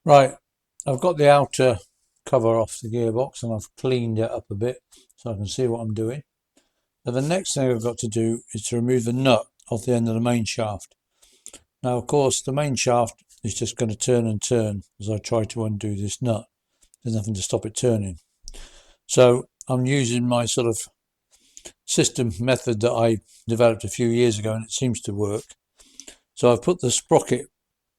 Right, I've got the outer cover off the gearbox and I've cleaned it up a bit so I can see what I'm doing. So the next thing I've got to do is to remove the nut off the end of the main shaft. Now, of course, the main shaft is just going to turn and turn as I try to undo this nut. There's nothing to stop it turning. So I'm using my sort of system method that I developed a few years ago, and it seems to work. So I've put the sprocket,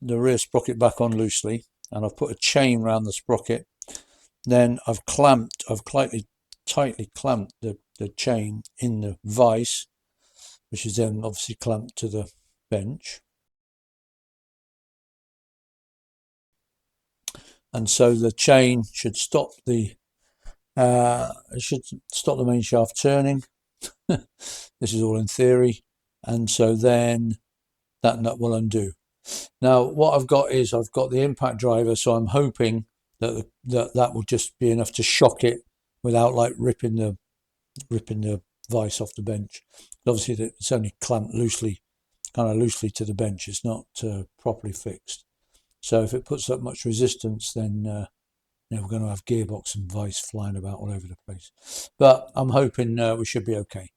the rear sprocket, back on loosely, and I've put a chain around the sprocket. Then I've tightly clamped the chain in the vise, which is then obviously clamped to the bench. And so the chain should stop the main shaft turning. This is all in theory, and so then that nut will undo. Now what I've got is I've got the impact driver, so I'm hoping that that will just be enough to shock it without like ripping the vise off the bench. Obviously it's only clamped loosely, kind of loosely to the bench. It's not properly fixed. So if it puts up much resistance, then we're going to have gearbox and vise flying about all over the place. But I'm hoping we should be okay.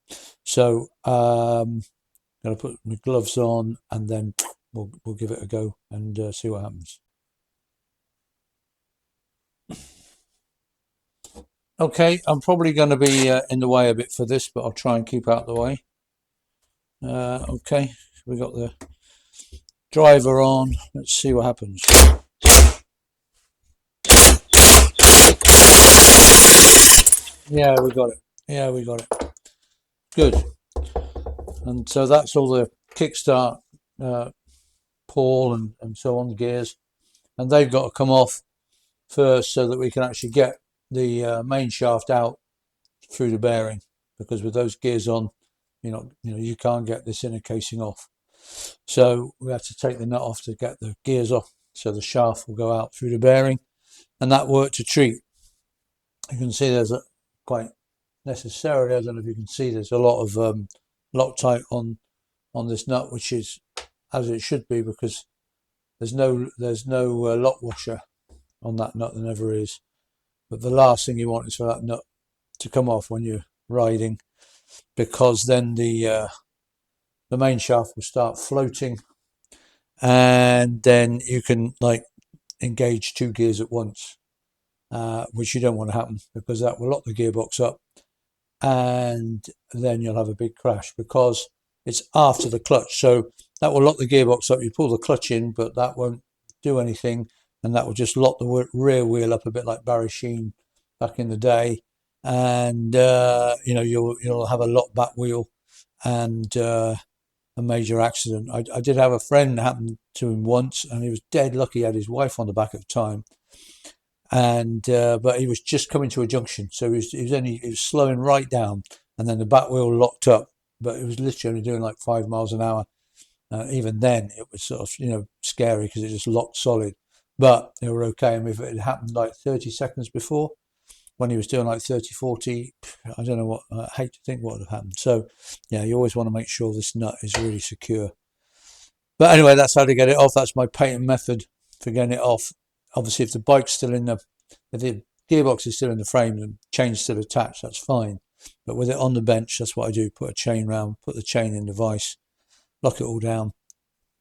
So I'm going to put my gloves on and then we'll give it a go and see what happens. Okay, I'm probably going to be in the way a bit for this, but I'll try and keep out the way. Okay, we got the driver on. Let's see what happens. Yeah, we got it. Yeah, we got it. Good. And so that's all the kickstart, pull and so on, gears. And they've got to come off first so that we can actually get the main shaft out through the bearing, because with those gears on, you can't get this inner casing off. So we have to take the nut off to get the gears off, so the shaft will go out through the bearing, and that worked a treat. You can see there's quite necessarily, I don't know if you can see, there's a lot of Loctite on this nut, which is as it should be, because there's no lock washer on that nut. There never is. But the last thing you want is for that nut to come off when you're riding, because then the main shaft will start floating, and then you can like engage two gears at once, which you don't want to happen, because that will lock the gearbox up, and then you'll have a big crash because it's after the clutch. So that will lock the gearbox up. You pull the clutch in, but that won't do anything, and that will just lock the rear wheel up a bit like Barry Sheen back in the day, and you'll have a lock back wheel and a major accident. I did have a friend happen to him once, and he was dead lucky. He had his wife on the back at the time, and but he was just coming to a junction, so he was slowing right down, and then the back wheel locked up, but it was literally only doing like 5 miles an hour. Even then it was sort of scary because it just locked solid, but they were okay. And if it had happened like 30 seconds before, when he was doing like 30, 40, I don't know what, I hate to think what would have happened. So yeah, you always want to make sure this nut is really secure. But anyway, that's how to get it off. That's my patent method for getting it off. Obviously, if the bike's still in if the gearbox is still in the frame and chain's still attached, that's fine. But with it on the bench, that's what I do. Put a chain round, put the chain in the vise, lock it all down,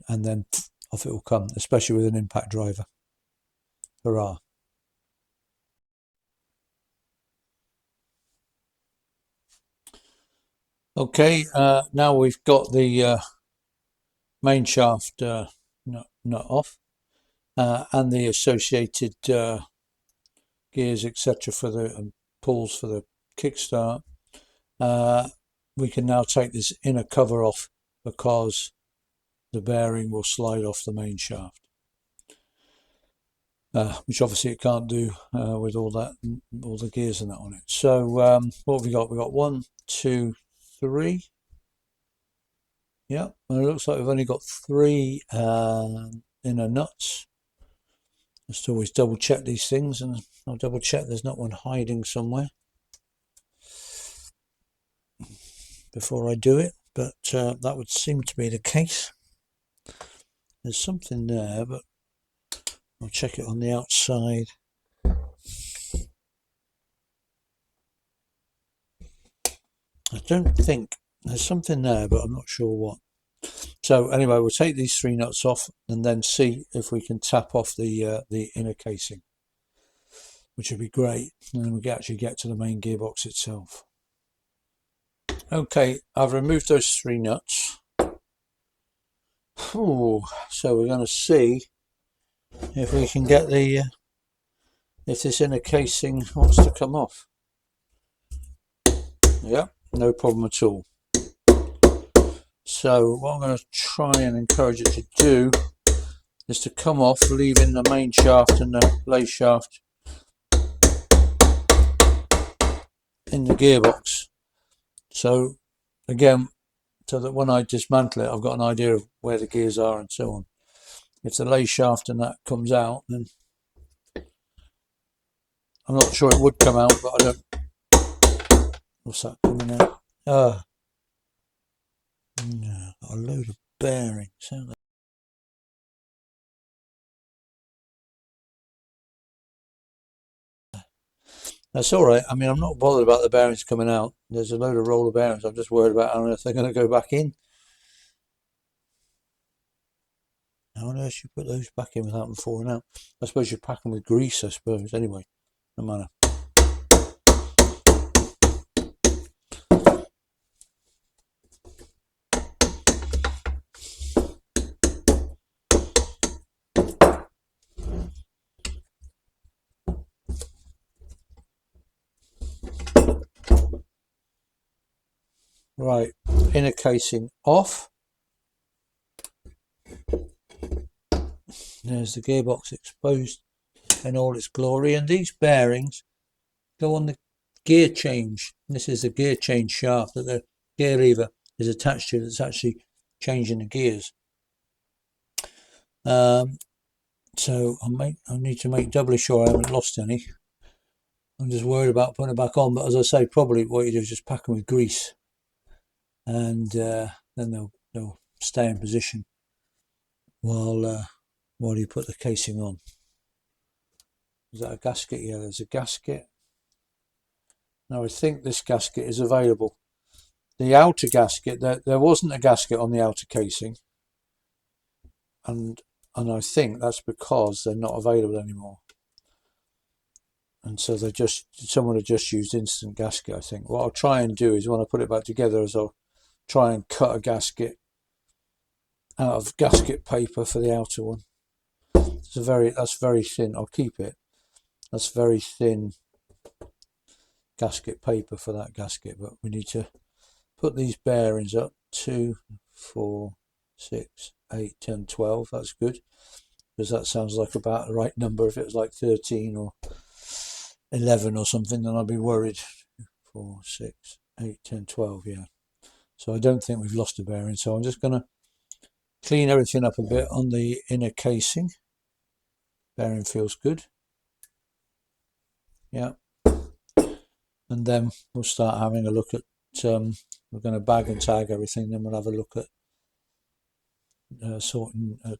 and then off it will come, especially with an impact driver. Hurrah. Okay, now we've got the main shaft nut off, and the associated gears, etc., for the pulls for the kickstart. We can now take this inner cover off, because the bearing will slide off the main shaft, which obviously it can't do with all the gears and that on it. So what have we got? We've got 1, 2, 3. Yeah, and it looks like we've only got 3 inner nuts. Just always double check these things, and I'll double check there's not one hiding somewhere before I do it, but that would seem to be the case. There's something there, but I'll check it on the outside. I don't think there's something there, but I'm not sure what. So anyway, we'll take these 3 nuts off and then see if we can tap off the inner casing, which would be great. And then we can actually get to the main gearbox itself. Okay, I've removed those 3 nuts. Ooh, so we're going to see if we can get the if this inner casing wants to come off. Yeah, no problem at all. So what I'm going to try and encourage it to do is to come off, leaving the main shaft and the lay shaft in the gearbox. So again, so that when I dismantle it, I've got an idea of where the gears are and so on. If the lay shaft and that comes out, then I'm not sure it would come out, but I don't. What's that coming out? No, a load of bearings. That's all right. I mean, I'm not bothered about the bearings coming out. There's a load of roller bearings. I'm just worried about how on earth they're going to go back in. How on earth you put those back in without them falling out? I suppose you pack them with grease, I suppose. Anyway, no matter. Right, inner casing off. There's the gearbox exposed in all its glory, and these bearings go on the gear change. This is the gear change shaft that the gear lever is attached to, that's actually changing the gears. So I need to make doubly sure I haven't lost any. I'm just worried about putting it back on, but as I say, probably what you do is just pack them with grease, and then they'll stay in position while you put the casing on. Is that a gasket? Yeah, there's a gasket. Now I think this gasket is available. The outer gasket, there wasn't a gasket on the outer casing, and I think that's because they're not available anymore. And so someone had just used instant gasket, I think. What I'll try and do is when I put it back together is I'll try and cut a gasket out of gasket paper for the outer one. That's very thin. I'll keep it. That's very thin gasket paper for that gasket, but we need to put these bearings up. 2, 4, 6, 8, 10, 12. That's good, because that sounds like about the right number. If it was like 13 or 11 or something, then I'd be worried. 4, 6, 8, 10, 12. Yeah. So I don't think we've lost a bearing. So I'm just going to clean everything up a bit on the inner casing. Bearing feels good. Yeah. And then we'll start having a look at, we're going to bag and tag everything, then we'll have a look at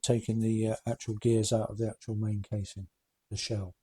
taking the actual gears out of the actual main casing, the shell.